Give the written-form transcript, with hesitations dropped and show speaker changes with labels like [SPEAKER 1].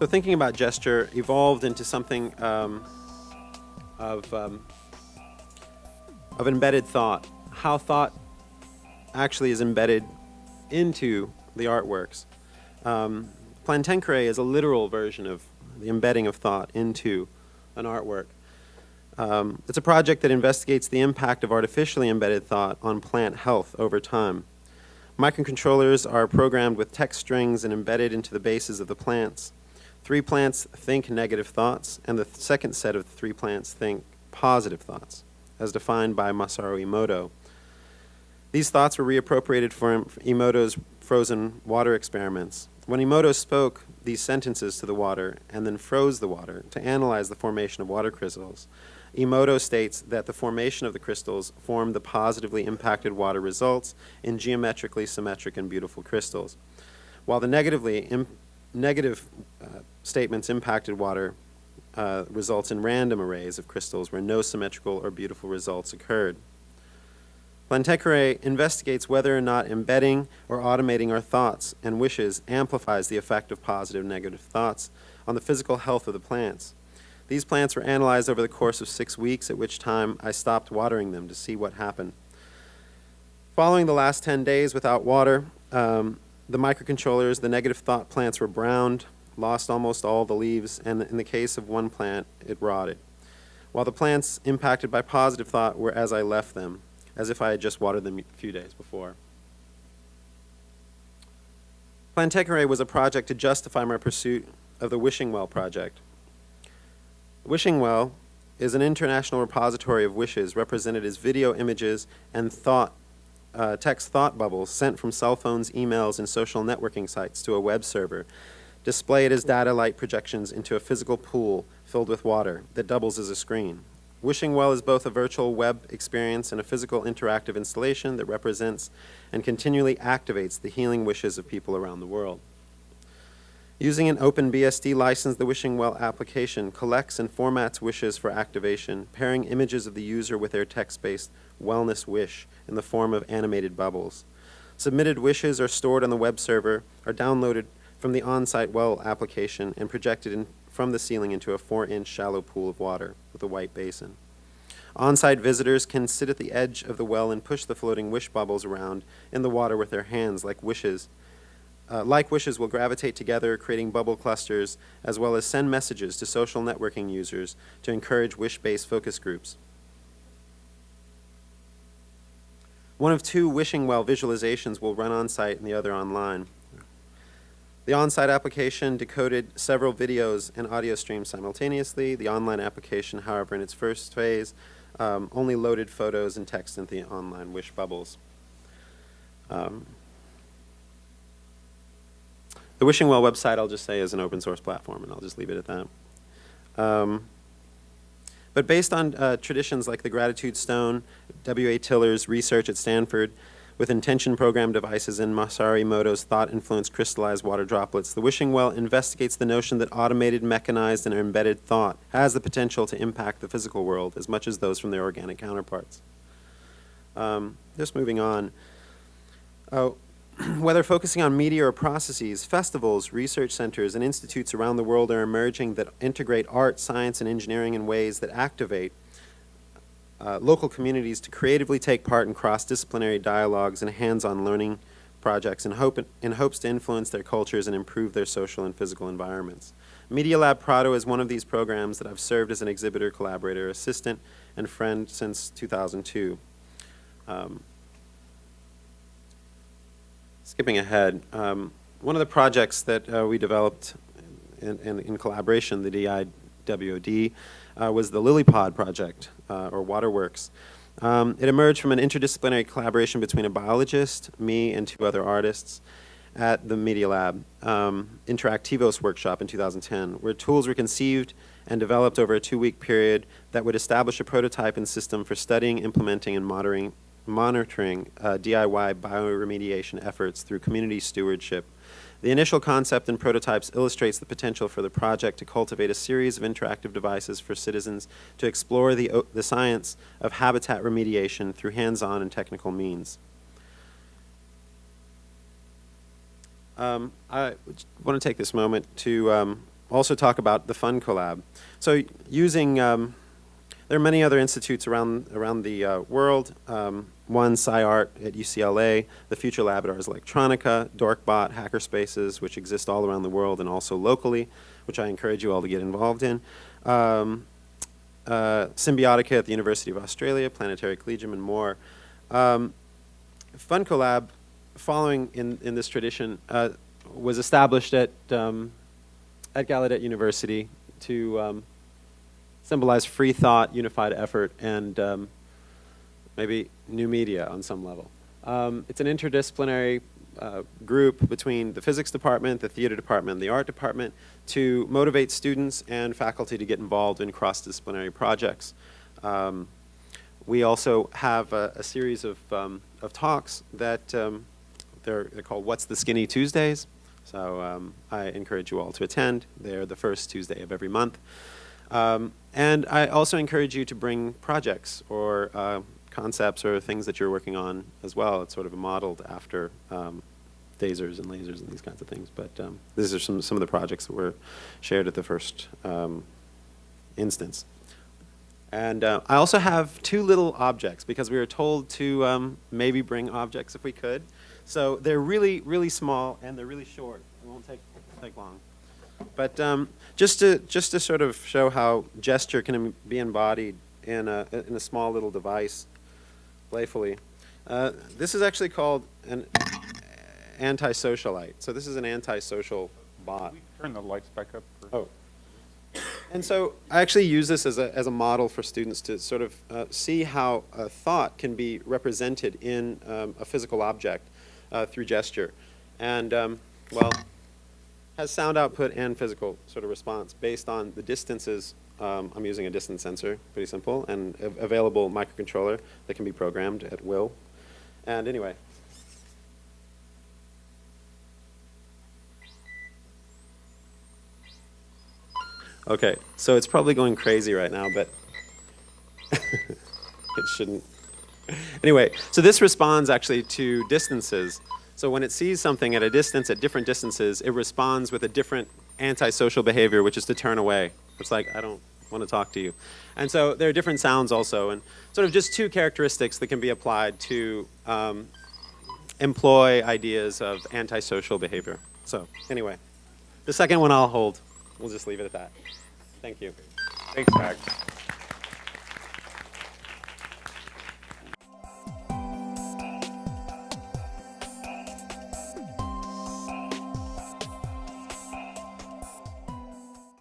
[SPEAKER 1] So thinking about gesture evolved into something of embedded thought, how thought actually is embedded into the artworks. Plantenkere is a literal version of the embedding of thought into an artwork. It's a project that investigates the impact of artificially embedded thought on plant health over time. Microcontrollers are programmed with text strings and embedded into the bases of the plants. 3 plants think negative thoughts, and the second set of 3 plants think positive thoughts, as defined by Masaru Emoto. These thoughts were reappropriated for Emoto's frozen water experiments. When Emoto spoke these sentences to the water and then froze the water to analyze the formation of water crystals, Emoto states that the formation of the crystals formed the positively impacted water results in geometrically symmetric and beautiful crystals, while the negative statements impacted water results in random arrays of crystals where no symmetrical or beautiful results occurred. Plantenkere investigates whether or not embedding or automating our thoughts and wishes amplifies the effect of positive and negative thoughts on the physical health of the plants. These plants were analyzed over the course of 6 weeks, at which time I stopped watering them to see what happened. Following the last 10 days without water, the microcontrollers, the negative thought plants were browned, lost almost all the leaves, and in the case of one plant, it rotted. While the plants impacted by positive thought were as I left them, as if I had just watered them a few days before. Plantenkere was a project to justify my pursuit of the Wishing Well project. Wishing Well is an international repository of wishes represented as video images and text thought bubbles sent from cell phones, emails, and social networking sites to a web server, displayed as data light projections into a physical pool filled with water that doubles as a screen. Wishing Well is both a virtual web experience and a physical interactive installation that represents and continually activates the healing wishes of people around the world. Using an OpenBSD license, the Wishing Well application collects and formats wishes for activation, pairing images of the user with their text-based wellness wish in the form of animated bubbles. Submitted wishes are stored on the web server, are downloaded from the on-site well application, and projected from the ceiling into a 4-inch shallow pool of water with a white basin. On-site visitors can sit at the edge of the well and push the floating wish bubbles around in the water with their hands like wishes. Wishes will gravitate together, creating bubble clusters, as well as send messages to social networking users to encourage wish-based focus groups. One of 2 Wishing Well visualizations will run on-site and the other online. The on-site application decoded several videos and audio streams simultaneously. The online application, however, in its first phase, only loaded photos and text into the online wish bubbles. The Wishing Well website, I'll just say, is an open source platform, and I'll just leave it at that. But based on traditions like the Gratitude Stone, W.A. Tiller's research at Stanford, with intention programmed devices and Masaru Emoto's thought-influenced crystallized water droplets, the Wishing Well investigates the notion that automated, mechanized, and embedded thought has the potential to impact the physical world as much as those from their organic counterparts. Just moving on. Whether focusing on media or processes, festivals, research centers, and institutes around the world are emerging that integrate art, science, and engineering in ways that activate local communities to creatively take part in cross-disciplinary dialogues and hands-on learning projects in hopes to influence their cultures and improve their social and physical environments. Medialab-Prado is one of these programs that I've served as an exhibitor, collaborator, assistant, and friend since 2002. Skipping ahead, one of the projects that we developed in collaboration, the DIWOD, was the LilyPod project, or Waterworks. It emerged from an interdisciplinary collaboration between a biologist, me, and 2 other artists at the Medialab Interactivos workshop in 2010, where tools were conceived and developed over a 2-week period that would establish a prototype and system for studying, implementing, and monitoring DIY bioremediation efforts through community stewardship. The initial concept and prototypes illustrates the potential for the project to cultivate a series of interactive devices for citizens to explore the science of habitat remediation through hands-on and technical means. I want to take this moment to also talk about the FUNcolab. So using, there are many other institutes around the world. One, SCIIART at UCLA, the future lab at Ars Electronica, Dorkbot, Hacker Spaces, which exist all around the world and also locally, which I encourage you all to get involved in. SymbioticA at the University of Australia, Planetary Collegium, and more. FUNcolab, following in this tradition, was established at Gallaudet University to symbolize free thought, unified effort, and maybe new media on some level. It's an interdisciplinary group between the physics department, the theater department, and the art department to motivate students and faculty to get involved in cross-disciplinary projects. We also have a series of talks that they're called What's the Skinny Tuesdays. So I encourage you all to attend. They're the first Tuesday of every month. And I also encourage you to bring projects or concepts or things that you're working on as well. It's sort of modeled after DASERs and lasers and these kinds of things. But these are some of the projects that were shared at the first instance. And I also have two little objects because we were told to maybe bring objects if we could. So they're really, really small and they're really short. It won't take long. But just to sort of show how gesture can be embodied in a small little device, playfully. This is actually called an anti-socialite. So this is an anti-social bot.
[SPEAKER 2] Can we turn the lights back up?
[SPEAKER 1] Oh. And so I actually use this as a model for students to sort of see how a thought can be represented in a physical object through gesture. And, well, has sound output and physical sort of response based on the distances. I'm using a distance sensor, pretty simple, and available microcontroller that can be programmed at will. And anyway. Okay, so it's probably going crazy right now, but it shouldn't. Anyway, so this responds actually to distances. So when it sees something at a distance, at different distances, it responds with a different antisocial behavior, which is to turn away. It's like, I don't want to talk to you. And so there are different sounds also, and sort of just two characteristics that can be applied to employ ideas of antisocial behavior. So anyway, the second one I'll hold. We'll just leave it at that. Thank you.
[SPEAKER 2] Thanks, Max.